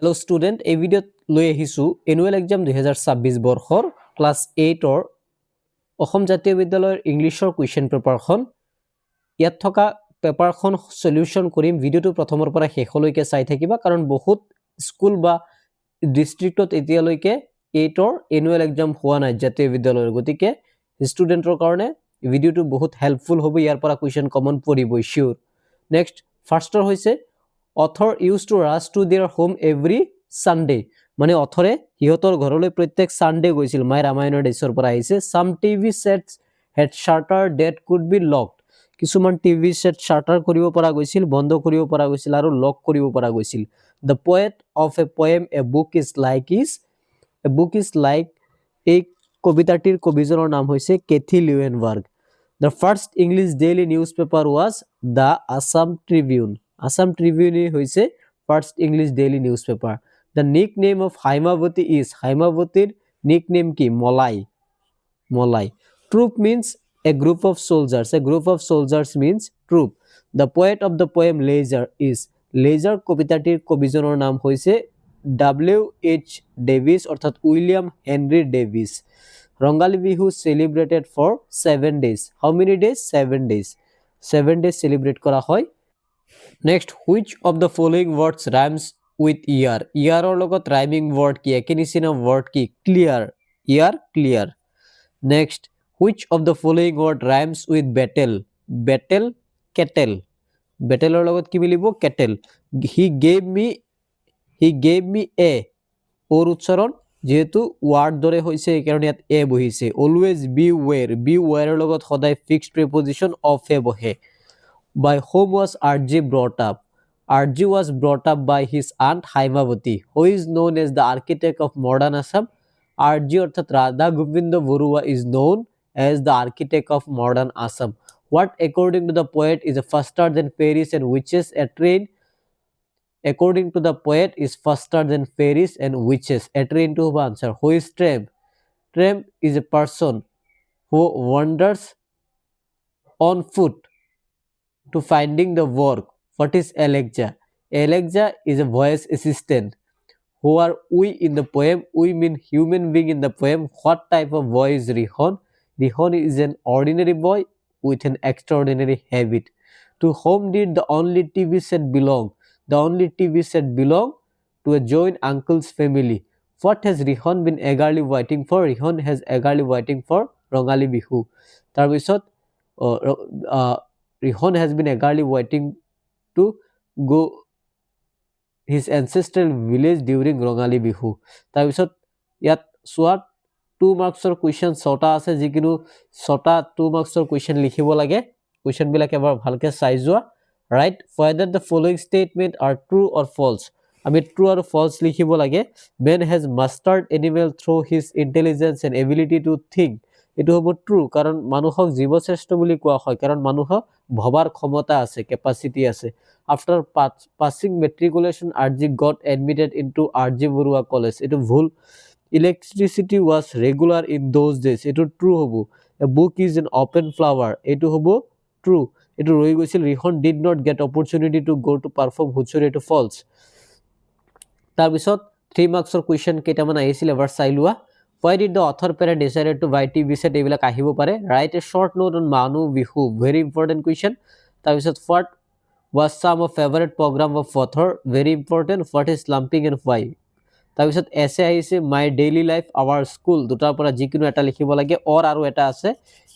Hello' student, এই ভিডিঅ'ত লৈ আহিছোঁ এনুৱেল এক্সাম 2026 বৰ্ষৰ ক্লাছ 8ৰ অসম জাতীয় বিদ্যালয়ৰ ইংলিছৰ কুৱেশ্যন পেপাৰখন। ইয়াত থকা পেপাৰখন সলিউশ্যন কৰিম। ভিডিঅ'টো প্ৰথমৰ পৰা শেষলৈকে চাই থাকিবা, কাৰণ বহুত স্কুল বা ডিষ্ট্ৰিক্টত এতিয়ালৈকে 8ৰ এনুৱেল এক্সাম হোৱা নাই জাতীয় বিদ্যালয়ৰ। গতিকে ষ্টুডেণ্টৰ কাৰণে ভিডিঅ'টো বহুত হেল্পফুল হ'ব। ইয়াৰ পৰা কুৱেশ্যন কমন পৰিবই চিয়'ৰ। নেক্সট ফাৰ্ষ্টৰ হৈছে author use to rush to their home every Sunday. মানে অথৰে সিহঁতৰ ঘৰলৈ প্ৰত্যেক ছানডে গৈছিল। মাই ৰামায়ণৰ দেশৰ পৰা আহিছে। Some TV sets had shutter that could be locked. কিছুমান টিভি ছেট শাৰ্টাৰ কৰিব পৰা গৈছিল, বন্ধ কৰিব পৰা গৈছিল আৰু লক কৰিব পৰা গৈছিল। The poet of a poem a book is like এই কবিতাটিৰ কবিজনৰ নাম হৈছে Kathy Leuenberg. The first English daily newspaper was the Assam Tribune. Assam Tribune হৈছে first English daily newspaper. The nickname of Haimavati is, হাইমাৱতীৰ নিক নেম কি? Malai. Troop means a group of soldiers. A group of soldiers means troop. The poet of the poem Leisure is, ledger কবিতাটিৰ কবিজনৰ নাম হৈছে W.H. Davis অৰ্থাৎ William Henry Davis. Rongali Bihu celebrated for 7 days. How many days? 7 days. 7 days celebrate কৰা হয়। Next, which of the following words rhymes with year? ইয়াৰৰ লগত rhyming word কি? একে নিচিনা word কি? clear. year, clear. Next, which of the following word rhymes with battle? battle, kettle. বেটেলৰ লগত কি মিলিব? kettle. he gave me a, ওৰ উচ্চাৰণ যেহেতু ৱাৰ্ড দৰে হৈছে এইকাৰণে ইয়াত এ বহিছে। অলৱেজ বি ৱেৰ লগত সদায় ফিক্সড প্ৰিপজিশ্যন অফ এ বহে। by whom was RG brought up? RG was brought up by his aunt Haimavati, who is known as the architect of modern Assam. RG অর্থাৎ Radha Gobinda Barua is known as the architect of modern Assam. What, according to the poet, is faster than Paris and witches? A train, according to the poet, is faster than Paris and witches. A train to answer. Who is tramp? Tramp is a person who wanders on foot to finding the work. What is Alexa? Alexa is a voice assistant. Who are we in the poem? We mean human being in the poem. What type of boy is Rihon? Rihon is an ordinary boy with an extraordinary habit. To whom did the only TV set belong? The only TV set belong to a joint uncle's family. What has Rihon been eagerly waiting for? Rihon has eagerly waiting for Rongali Bihu. তাৰপিছত Rihon has been eagerly waiting to go his ancestral village during Rongali Bihu. তাৰপিছত ইয়াত চোৱা 2 মাৰ্কছৰ question 6টা আছে, যিকিনো 6টা 2 মাৰ্কছৰ question লিখিব লাগে। কুৱেশ্যনবিলাক এবাৰ ভালকৈ চাই যোৱা। Right whether the following statement are true or false. আমি ট্ৰু আৰু ফলছ লিখিব লাগে। man has mastered animal through his intelligence and ability to think. এইটো হ'ব ট্ৰু, কাৰণ মানুহক জীৱশ্ৰেষ্ঠ বুলি কোৱা হয়, কাৰণ মানুহক ভবাৰ ক্ষমতা আছে, কেপাচিটি আছে। After passing matriculation RG got admitted into RG Barua College. এইটো ভুল। Electricity was regular in those days. এইটো ট্ৰু হ'ব। A book is an open flower. এইটো হ'ব ট্ৰু। এইটো ৰৈ গৈছিল। Rihan did not get opportunity to go' to perform Husori. এইটো ফলছ। তাৰপিছত 3 মাৰ্কছৰ কুৱেশ্যন কেইটামান আহিছিল, এবাৰ চাই লোৱা। Why did the author parent decided to buy TV set? এইবিলাক আহিব পাৰে। Write a short note on Manu Bihu. Very important question. তাৰপিছত what was some of favorite program of author? Very important. What is slumping and why? তাৰপিছত essay আহিছে my daily life our school। দুটাৰ পৰা যিকোনো এটা লিখিব লাগে। or আৰু এটা আছে,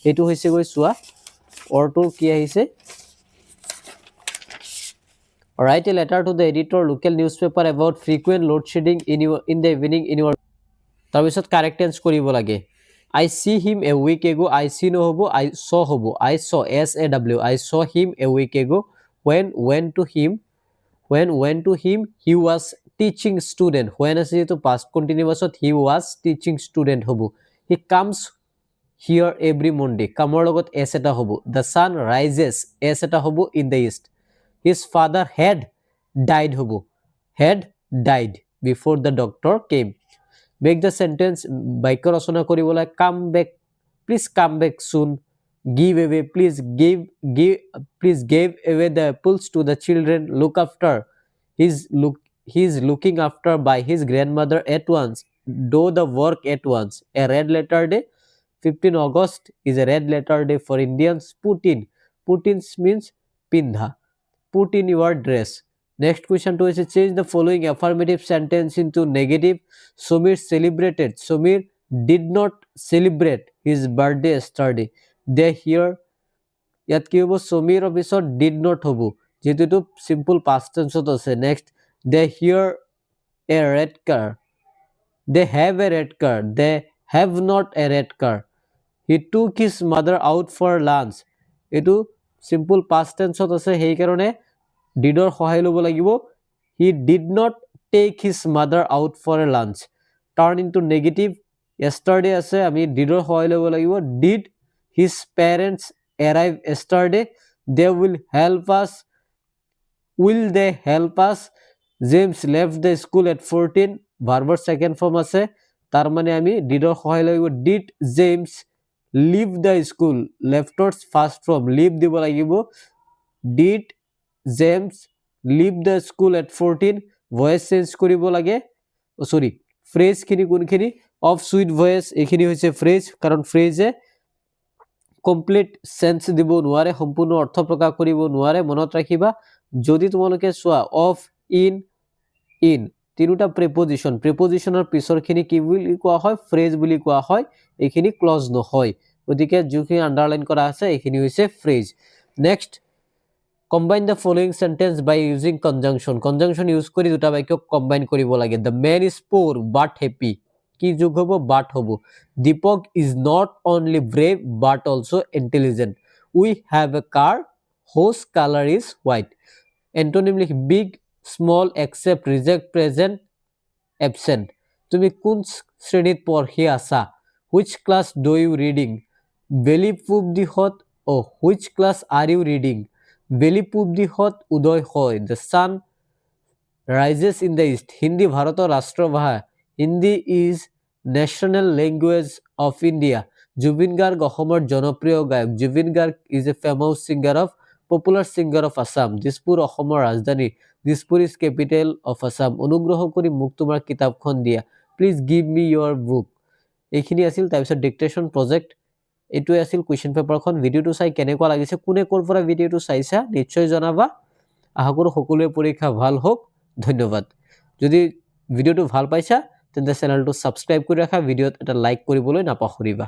এইটো হৈছে গৈ চোৱা। orটো কি আহিছে? Write a letter to the editor local newspaper about frequent load shedding in the evening in your। তাৰপিছত কাৰেক্ট টেন্স কৰিব লাগে। I see him a week ago. I see নহ'ব, I saw হ'ব। I saw, SAW, I saw him a week ago. When went to him he was teaching student। when আছে যেটো past continuousত he was teaching student হ'ব। He comes here every Monday। কামৰ লগত s এটা হ'ব। The sun rises, s এটা হ'ব in the east। His father had died হ'ব। had died before the doctor came। Make the sentence বাক্য ৰচনা কৰিবলৈ come back, please come back soon। give away, please give away the apples to the children। look after, he is looking after by his grandmother at once. Do the work at once. A red letter day. 15 August is a red letter day for Indians. Putin. Putin means pindha. Put in your dress. Next question to is change the following affirmative sentence into negative. Somir celebrated. Somir did not celebrate his birthday yesterday. They here ইয়াত কি হ'ব সমীৰৰ পিছত did not হ'ব যেটো simple past tense ত আছে next they hear a red car they have a red car they have not a red car he took his mother out for lunch এটো simple past tense ত আছে সেই কাৰণে did ৰ সহায় ল'ব লাগিব he did not take his mother out for a lunch turn into negative yesterday আছে আমি did ৰ সহায় ল'ব লাগিব did his parents arrive yesterday they will they help us James left the school at 14 verb second form আছে তার মানে আমি did ৰ সহায় লাগিব did James leave the school left ৰ first form leave দিব লাগিব did James leave the school at 14 voice change কৰিব লাগে সরি phrase খিনি কোনখিনি of sweet voice এখিনি হৈছে phrase কারণ phrase কমপ্লিট সেন্স দিব নোৱাৰে সম্পূৰ্ণ অৰ্থ প্ৰকাশ কৰিব নোৱাৰে মনত ৰাখিবা যদি তোমালোকে চোৱা অফ ইন তিনিটা প্ৰিপজিশনৰ পিছৰখিনি কি বুলি কোৱা হয় ফ্ৰেজ বুলি কোৱা হয় এইখিনি ক্লজ নহয় গতিকে যিখিনি আন্ডাৰলাইন কৰা আছে এইখিনি হৈছে phrase next combine the following sentence by using conjunction use কৰি দুটা বাক্য কম্বাইন কৰিব লাগে দ্য মেন ইজ পোৰ বাট হেপি কি যোগ হ'ব বাট হ'ব Deepak is not only brave but also intelligent. We have a car whose color is white. Antonym like big, small, accept, reject, present, absent. তুমি কোন শ্ৰেণীত পঢ়ি আছা? Which class do you reading? বেলি পূব দিশত which class are you reading? বেলি পূব দিশত উদয় হয়. The sun rises in the east. Hindi ভাৰতৰ ৰাষ্ট্ৰভাষা. Hindi is national language of India. Jubin Garg অসমৰ জনপ্ৰিয় গায়ক Jubin Garg is a famous singer of popular singer of Assam. Dispur অসমৰ ৰাজধানী Dispur is capital of Assam. অনুগ্ৰহ কৰি মোক তোমাৰ কিতাপখন দিয়া. Please give me your book. এইখিনি আছিল তাৰপিছত ডিক্টেশন প্ৰজেক্ট এটোই আছিল কোৱেশ্চন পেপাৰখন ভিডিওটো চাই কেনেকুৱা লাগিছে কোনে কৰ পৰা ভিডিওটো চাইছা নিশ্চয় জনাবা আশা কৰো সকলোৰে পৰীক্ষা ভাল হোক ধন্যবাদ যদি ভিডিওটো ভাল পাইছা তেন্তে চেনেলটো সাবস্ক্ৰাইব কৰি ৰাখা ভিডিওত এটা লাইক কৰিবলৈ নাপাহৰিবা